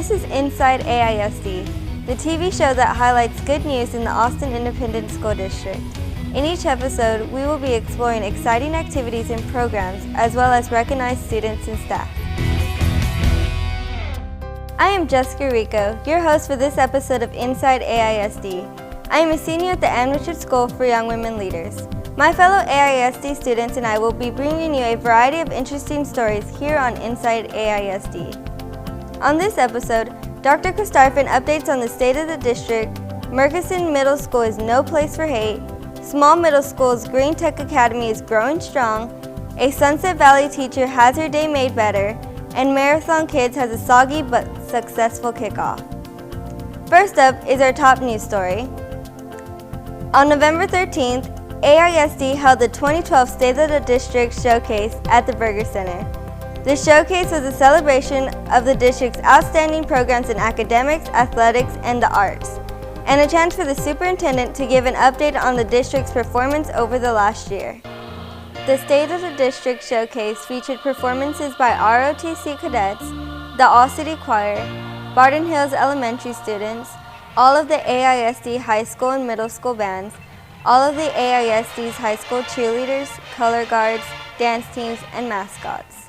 This is Inside AISD, the TV show that highlights good news in the Austin Independent School District. In each episode, we will be exploring exciting activities and programs, as well as recognized students and staff. I am Jessica Rico, your host for this episode of Inside AISD. I am a senior at the Ann Richards School for Young Women Leaders. My fellow AISD students and I will be bringing you a variety of interesting stories here on Inside AISD. On this episode, Dr. Christarfin updates on the state of the district, Murchison Middle School is no place for hate, Small Middle School's Green Tech Academy is growing strong, a Sunset Valley teacher has her day made better, and Marathon Kids has a soggy but successful kickoff. First up is our top news story. On November 13th, AISD held the 2012 State of the District Showcase at the Burger Center. The showcase was a celebration of the district's outstanding programs in academics, athletics, and the arts, and a chance for the superintendent to give an update on the district's performance over the last year. The State of the District Showcase featured performances by ROTC cadets, the All-City Choir, Barton Hills Elementary students, all of the AISD high school and middle school bands, all of the AISD's high school cheerleaders, color guards, dance teams, and mascots.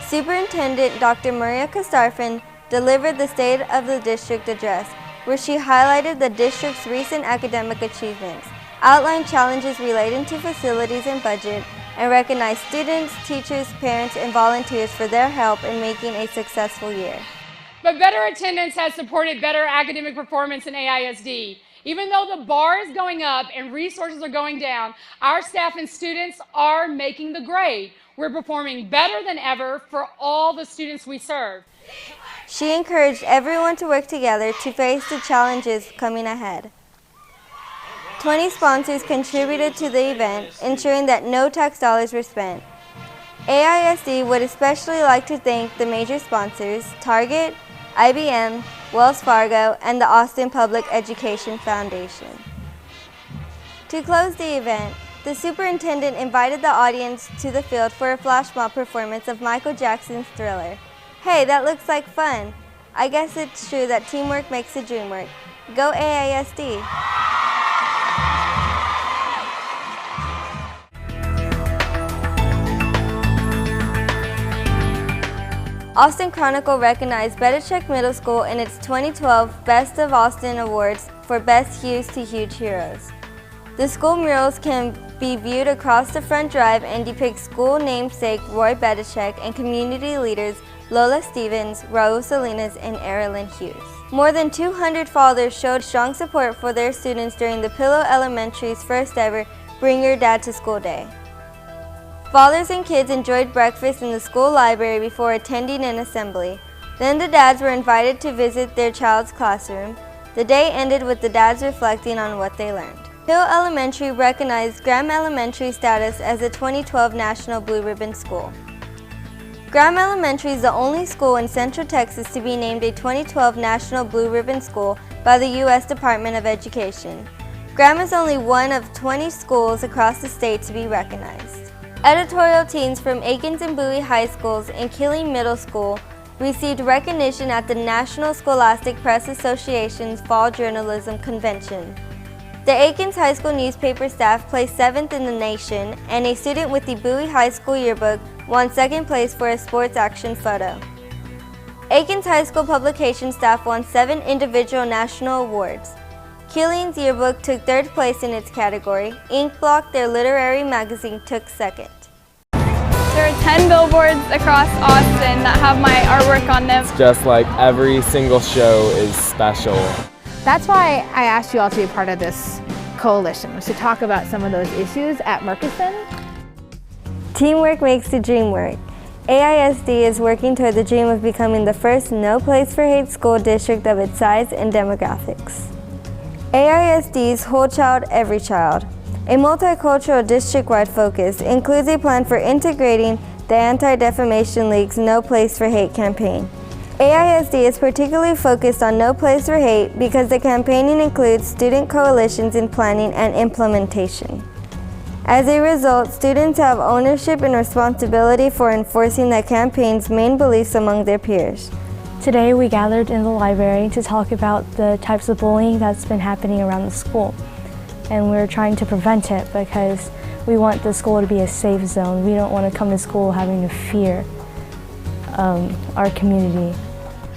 Superintendent Dr. Maria Christarfin delivered the State of the District address, where she highlighted the district's recent academic achievements, outlined challenges relating to facilities and budget, and recognized students, teachers, parents, and volunteers for their help in making a successful year. But better attendance has supported better academic performance in AISD. Even though the bar is going up and resources are going down, our staff and students are making the grade. We're performing better than ever for all the students we serve. She encouraged everyone to work together to face the challenges coming ahead. 20 sponsors contributed to the event, ensuring that no tax dollars were spent. AISD would especially like to thank the major sponsors, Target, IBM, Wells Fargo, and the Austin Public Education Foundation. To close the event, the superintendent invited the audience to the field for a flash mob performance of Michael Jackson's Thriller. Hey, that looks like fun. I guess it's true that teamwork makes the dream work. Go AISD! Austin Chronicle recognized Bedichek Middle School in its 2012 Best of Austin Awards for Best Hues to Huge Heroes. The school murals can be viewed across the front drive and depict school namesake Roy Bedichek and community leaders Lola Stevens, Raul Salinas, and Erilyn Hughes. More than 200 fathers showed strong support for their students during the Pillow Elementary's first ever Bring Your Dad to School Day. Fathers and kids enjoyed breakfast in the school library before attending an assembly. Then the dads were invited to visit their child's classroom. The day ended with the dads reflecting on what they learned. Hill Elementary recognized Graham Elementary status as a 2012 National Blue Ribbon School. Graham Elementary is the only school in Central Texas to be named a 2012 National Blue Ribbon School by the U.S. Department of Education. Graham is only one of 20 schools across the state to be recognized. Editorial teams from Aikens and Bowie High Schools and Killeen Middle School received recognition at the National Scholastic Press Association's Fall Journalism Convention. The Aikens High School newspaper staff placed 7th in the nation, and a student with the Bowie High School yearbook won 2nd place for a sports action photo. Aikens High School publication staff won 7 individual national awards. Killeen's yearbook took 3rd place in its category. Inkblock, their literary magazine, took 2nd. There are 10 billboards across Austin that have my artwork on them. It's just like every single show is special. That's why I asked you all to be part of this coalition, was to talk about some of those issues at Murchison. Teamwork makes the dream work. AISD is working toward the dream of becoming the first No Place for Hate school district of its size and demographics. AISD's Whole Child, Every Child, a multicultural district-wide focus, includes a plan for integrating the Anti-Defamation League's No Place for Hate campaign. AISD is particularly focused on No Place for Hate because the campaigning includes student coalitions in planning and implementation. As a result, students have ownership and responsibility for enforcing the campaign's main beliefs among their peers. Today we gathered in the library to talk about the types of bullying that's been happening around the school. And we're trying to prevent it because we want the school to be a safe zone. We don't want to come to school having to fear our community.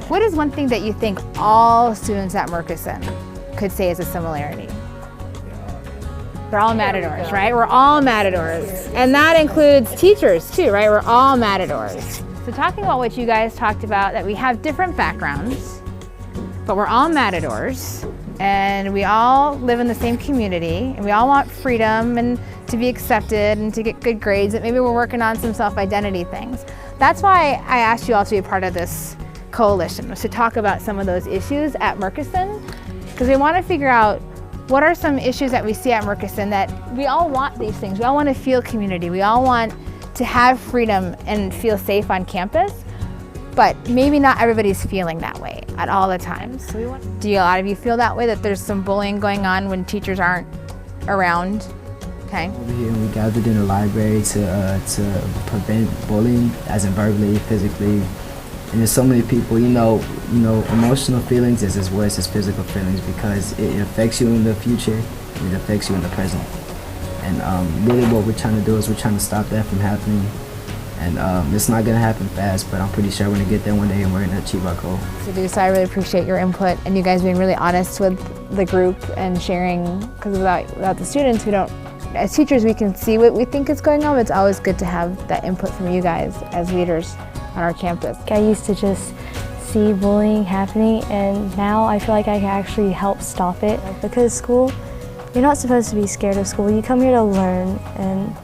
What is one thing that you think all students at Murchison could say is a similarity? They're all matadors, right? We're all matadors. And that includes teachers too, right? We're all matadors. So talking about what you guys talked about, that we have different backgrounds, but we're all matadors, and we all live in the same community, and we all want freedom and to be accepted and to get good grades, and maybe we're working on some self-identity things. That's why I asked you all to be a part of this coalition, was to talk about some of those issues at Murchison, because we want to figure out what are some issues that we see at Murchison that we all want these things. We all want to feel community. We all want to have freedom and feel safe on campus, but maybe not everybody's feeling that way at all the times. Do a lot of you feel that way, that there's some bullying going on when teachers aren't around? Okay. Over here, we gathered in the library to prevent bullying, as in verbally, physically. And there's so many people, you know, emotional feelings is as worse as physical feelings because it affects you in the future and it affects you in the present. And really what we're trying to do is we're trying to stop that from happening. And it's not going to happen fast, but I'm pretty sure we're going to get there one day and we're going to achieve our goal. So I really appreciate your input and you guys being really honest with the group and sharing, because without the students, we don't, as teachers, we can see what we think is going on, but it's always good to have that input from you guys as leaders on our campus. I used to just see bullying happening, and now I feel like I can actually help stop it. Because school, you're not supposed to be scared of school. You come here to learn and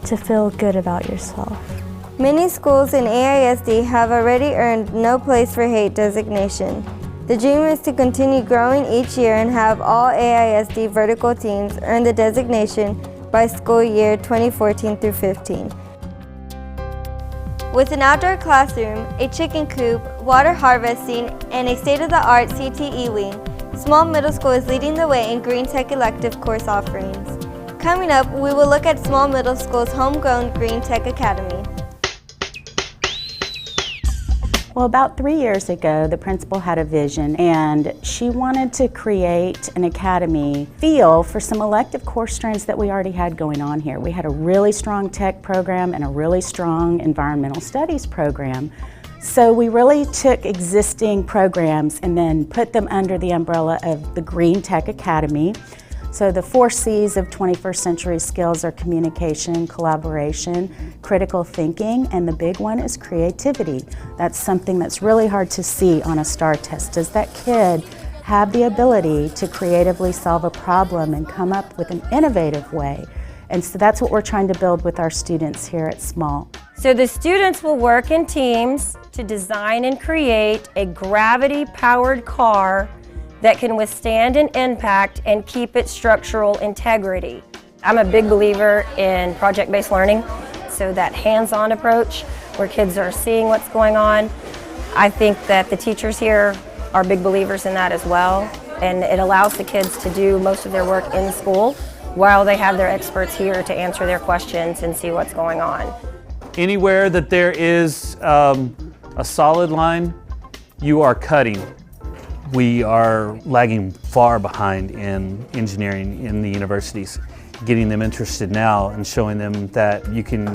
to feel good about yourself. Many schools in AISD have already earned No Place for Hate designation. The dream is to continue growing each year and have all AISD vertical teams earn the designation by school year 2014 through 15. With an outdoor classroom, a chicken coop, water harvesting, and a state-of-the-art CTE wing, Small Middle School is leading the way in Green Tech elective course offerings. Coming up, we will look at Small Middle School's homegrown Green Tech Academy. Well, about 3 years ago, the principal had a vision and she wanted to create an academy feel for some elective course strands that we already had going on here. We had a really strong tech program and a really strong environmental studies program. So we really took existing programs and then put them under the umbrella of the Green Tech Academy. So the 4 C's of 21st century skills are communication, collaboration, critical thinking, and the big one is creativity. That's something that's really hard to see on a STAR test. Does that kid have the ability to creatively solve a problem and come up with an innovative way? And so that's what we're trying to build with our students here at Small. So the students will work in teams to design and create a gravity-powered car that can withstand an impact and keep its structural integrity. I'm a big believer in project-based learning, so that hands-on approach where kids are seeing what's going on. I think that the teachers here are big believers in that as well, and it allows the kids to do most of their work in school while they have their experts here to answer their questions and see what's going on. Anywhere that there is a solid line, you are cutting. We are lagging far behind in engineering in the universities, getting them interested now and showing them that you can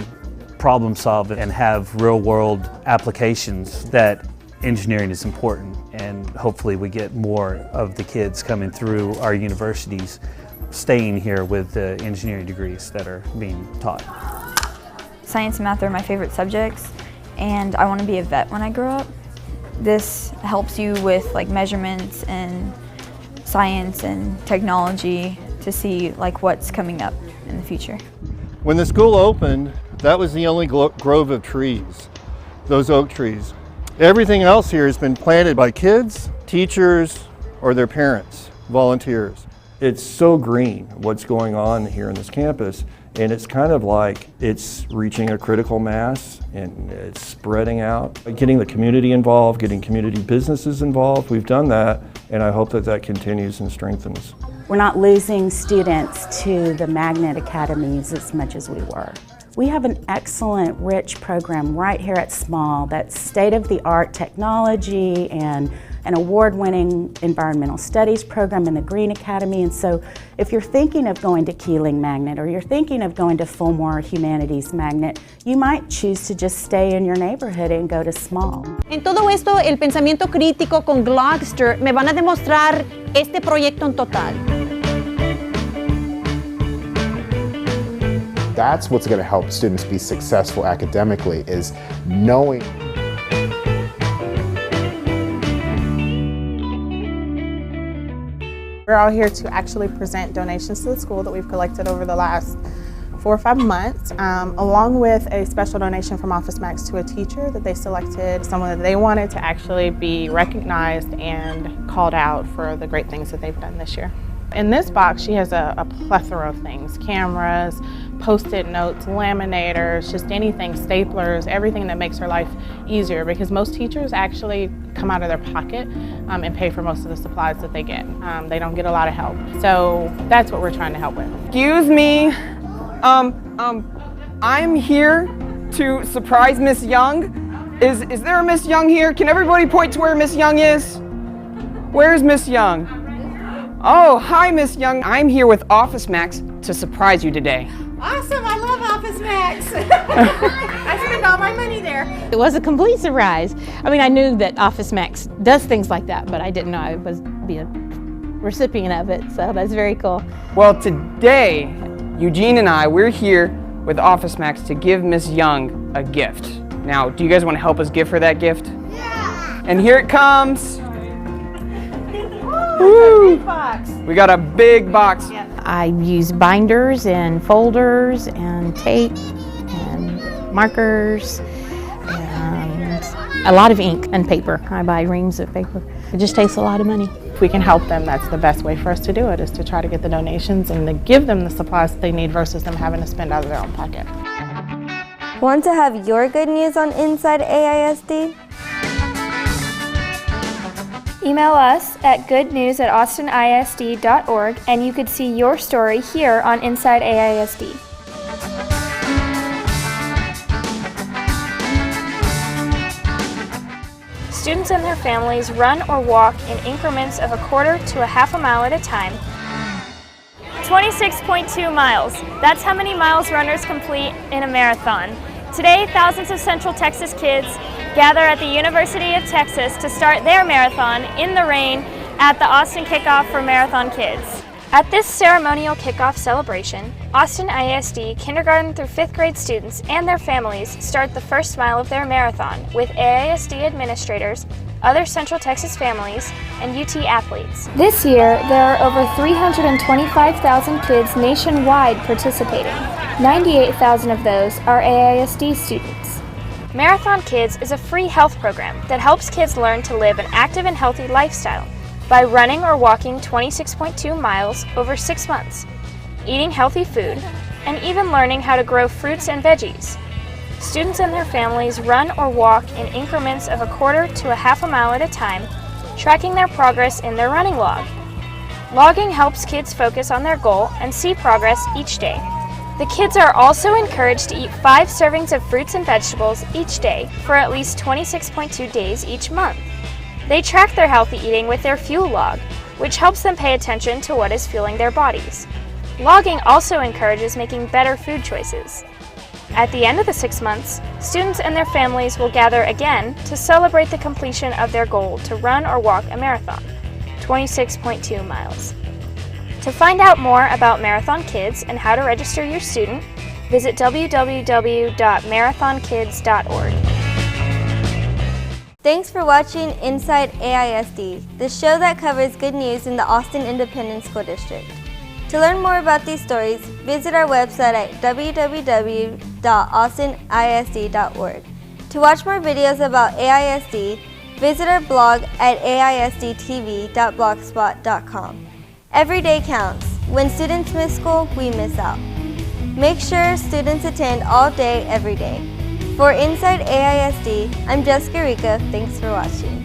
problem solve and have real world applications, that engineering is important, and hopefully we get more of the kids coming through our universities staying here with the engineering degrees that are being taught. Science and math are my favorite subjects, and I want to be a vet when I grow up. This helps you with measurements and science and technology to see what's coming up in the future. When the school opened, that was the only grove of trees, those oak trees. Everything else here has been planted by kids, teachers, or their parents, volunteers. It's so green what's going on here on this campus, and it's kind of like it's reaching a critical mass and it's spreading out. Getting the community involved, getting community businesses involved, we've done that, and I hope that that continues and strengthens. We're not losing students to the magnet academies as much as we were. We have an excellent, rich program right here at Small that's state-of-the-art technology and an award-winning environmental studies program in the Green Academy. And so if you're thinking of going to Keeling Magnet or you're thinking of going to Fillmore Humanities Magnet, you might choose to just stay in your neighborhood and go to Small. En todo esto, el pensamiento crítico con Gloucester me van a demostrar este proyecto en total. That's what's going to help students be successful academically, is knowing. We're out here to actually present donations to the school that we've collected over the last 4 or 5 months, along with a special donation from Office Max to a teacher that they selected, someone that they wanted to actually be recognized and called out for the great things that they've done this year. In this box, she has a plethora of things: cameras, Post-it notes, laminators, just anything, staplers, everything that makes her life easier, because most teachers actually come out of their pocket and pay for most of the supplies that they get. They don't get a lot of help. So that's what we're trying to help with. Excuse me, I'm here to surprise Miss Young. Is there a Miss Young here? Can everybody point to where Miss Young is? Where's Miss Young? Oh, hi Miss Young. I'm here with Office Max to surprise you today. Awesome, I love Office Max. I spend all my money there. It was a complete surprise. I mean, I knew that Office Max does things like that, but I didn't know I would be a recipient of it, so that's very cool. Well, today, Eugene and I, we're here with Office Max to give Miss Young a gift. Now, do you guys want to help us give her that gift? Yeah! And here it comes. Woo! Big box. We got a big box. Yep. I use binders and folders and tape and markers and a lot of ink and paper. I buy reams of paper. It just takes a lot of money. If we can help them, that's the best way for us to do it, is to try to get the donations and to give them the supplies that they need versus them having to spend out of their own pocket. Want to have your good news on Inside AISD? Email us at goodnews@austinisd.org and you could see your story here on Inside AISD. Students and their families run or walk in increments of a quarter to a half a mile at a time. 26.2 miles. That's how many miles runners complete in a marathon. Today, thousands of Central Texas kids gather at the University of Texas to start their marathon in the rain at the Austin Kickoff for Marathon Kids. At this ceremonial kickoff celebration, Austin ISD kindergarten through 5th grade students and their families start the first mile of their marathon with AISD administrators, other Central Texas families, and UT athletes. This year, there are over 325,000 kids nationwide participating. 98,000 of those are AISD students. Marathon Kids is a free health program that helps kids learn to live an active and healthy lifestyle by running or walking 26.2 miles over 6 months, eating healthy food, and even learning how to grow fruits and veggies. Students and their families run or walk in increments of a quarter to a half a mile at a time, tracking their progress in their running log. Logging helps kids focus on their goal and see progress each day. The kids are also encouraged to eat 5 servings of fruits and vegetables each day for at least 26.2 days each month. They track their healthy eating with their fuel log, which helps them pay attention to what is fueling their bodies. Logging also encourages making better food choices. At the end of the 6 months, students and their families will gather again to celebrate the completion of their goal to run or walk a marathon, 26.2 miles. To find out more about Marathon Kids and how to register your student, visit www.marathonkids.org. Thanks for watching Inside AISD, the show that covers good news in the Austin Independent School District. To learn more about these stories, visit our website at www.austinisd.org. To watch more videos about AISD, visit our blog at aisdtv.blogspot.com. Every day counts. When students miss school, we miss out. Make sure students attend all day, every day. For Inside AISD, I'm Jessica Rica. Thanks for watching.